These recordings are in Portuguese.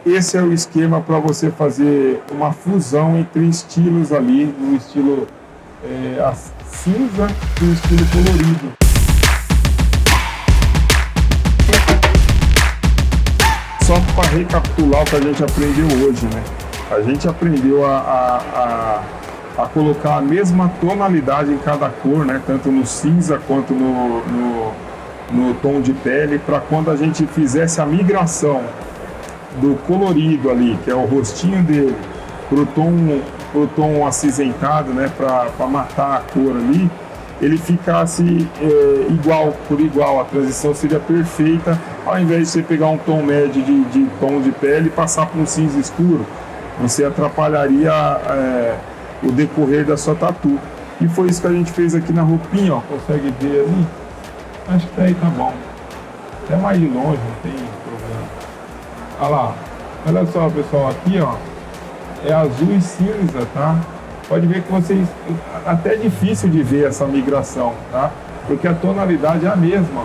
esse é o esquema para você fazer uma fusão entre estilos ali, no estilo cinza e o estilo colorido. Só para recapitular o que a gente aprendeu hoje, né? A gente aprendeu a colocar a mesma tonalidade em cada cor, né? Tanto no cinza quanto no tom de pele, para quando a gente fizesse a migração do colorido ali, que é o rostinho dele, pro tom acinzentado, né? Para matar a cor ali, ele ficasse igual por igual, a transição seria perfeita, ao invés de você pegar um tom médio de tom de pele e passar para um cinza escuro, você atrapalharia o decorrer da sua tatu. E foi isso que a gente fez aqui na roupinha, ó, consegue ver ali? Acho que daí tá bom, até mais de longe, não tem problema. Olha lá, olha só pessoal, aqui ó, é azul e cinza, tá? Pode ver que vocês, até é difícil de ver essa migração, tá? Porque a tonalidade é a mesma.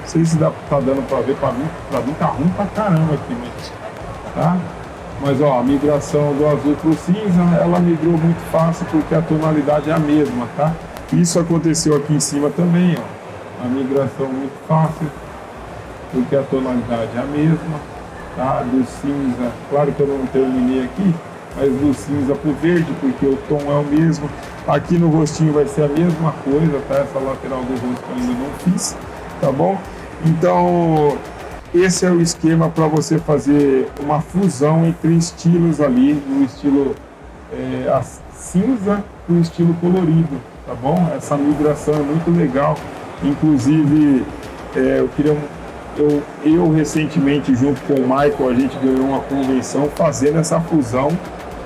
Não sei se tá dando pra ver, pra mim tá ruim pra caramba aqui, tá? Mas ó, a migração do azul pro cinza, ela migrou muito fácil porque a tonalidade é a mesma, tá? Isso aconteceu aqui em cima também, ó. A migração muito fácil, porque a tonalidade é a mesma, tá? Do cinza, claro que eu não terminei aqui, mas do cinza pro verde, porque o tom é o mesmo. Aqui no rostinho vai ser a mesma coisa, tá? Essa lateral do rosto eu ainda não fiz, tá bom? Então, esse é o esquema para você fazer uma fusão entre estilos ali, no estilo cinza e o estilo colorido, tá bom? Essa migração é muito legal. Inclusive, eu recentemente, junto com o Michael, a gente ganhou uma convenção fazendo essa fusão,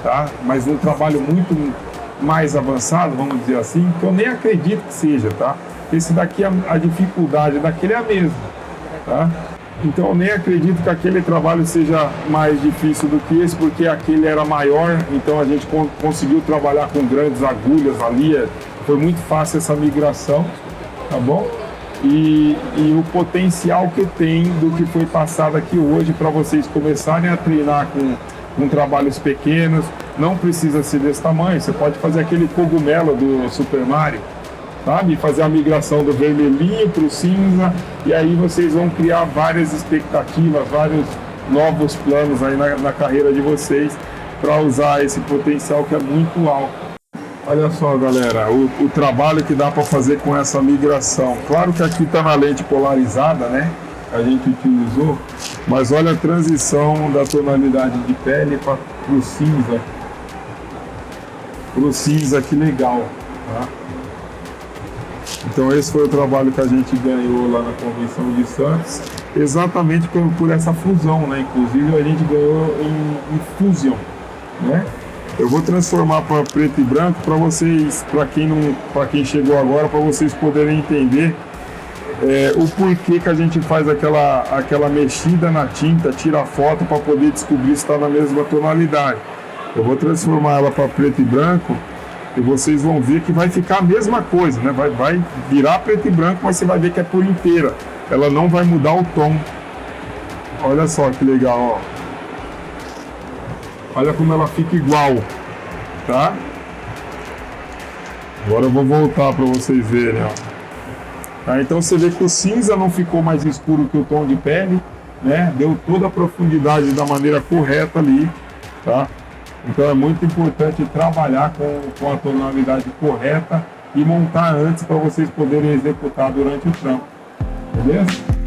tá? Mas um trabalho muito mais avançado, vamos dizer assim, que eu nem acredito que seja, tá? Esse daqui, a dificuldade daquele é a mesma, tá? Então eu nem acredito que aquele trabalho seja mais difícil do que esse, porque aquele era maior, então a gente conseguiu trabalhar com grandes agulhas ali, foi muito fácil essa migração, tá bom? E o potencial que tem do que foi passado aqui hoje para vocês começarem a treinar com trabalhos pequenos, não precisa ser desse tamanho, você pode fazer aquele cogumelo do Super Mario, sabe? Fazer a migração do vermelhinho para o cinza, e aí vocês vão criar várias expectativas, vários novos planos aí na carreira de vocês para usar esse potencial que é muito alto. Olha só galera, o trabalho que dá para fazer com essa migração. Claro que aqui está na lente polarizada, né? A gente utilizou, mas olha a transição da tonalidade de pele para o cinza. Pro cinza, que legal, tá? Então esse foi o trabalho que a gente ganhou lá na Convenção de Santos, exatamente por essa fusão, né? Inclusive a gente ganhou em Fusion, né? Eu vou transformar para preto e branco para vocês, para quem chegou agora, para vocês poderem entender o porquê que a gente faz aquela mexida na tinta, tira a foto para poder descobrir se está na mesma tonalidade. Eu vou transformar ela para preto e branco e vocês vão ver que vai ficar a mesma coisa, né? Vai virar preto e branco, mas você vai ver que é por inteira. Ela não vai mudar o tom. Olha só que legal, ó. Olha como ela fica igual, tá? Agora eu vou voltar para vocês verem, ó. Tá, então você vê que o cinza não ficou mais escuro que o tom de pele, né? Deu toda a profundidade da maneira correta ali, tá? Então é muito importante trabalhar com a tonalidade correta e montar antes para vocês poderem executar durante o trampo, beleza?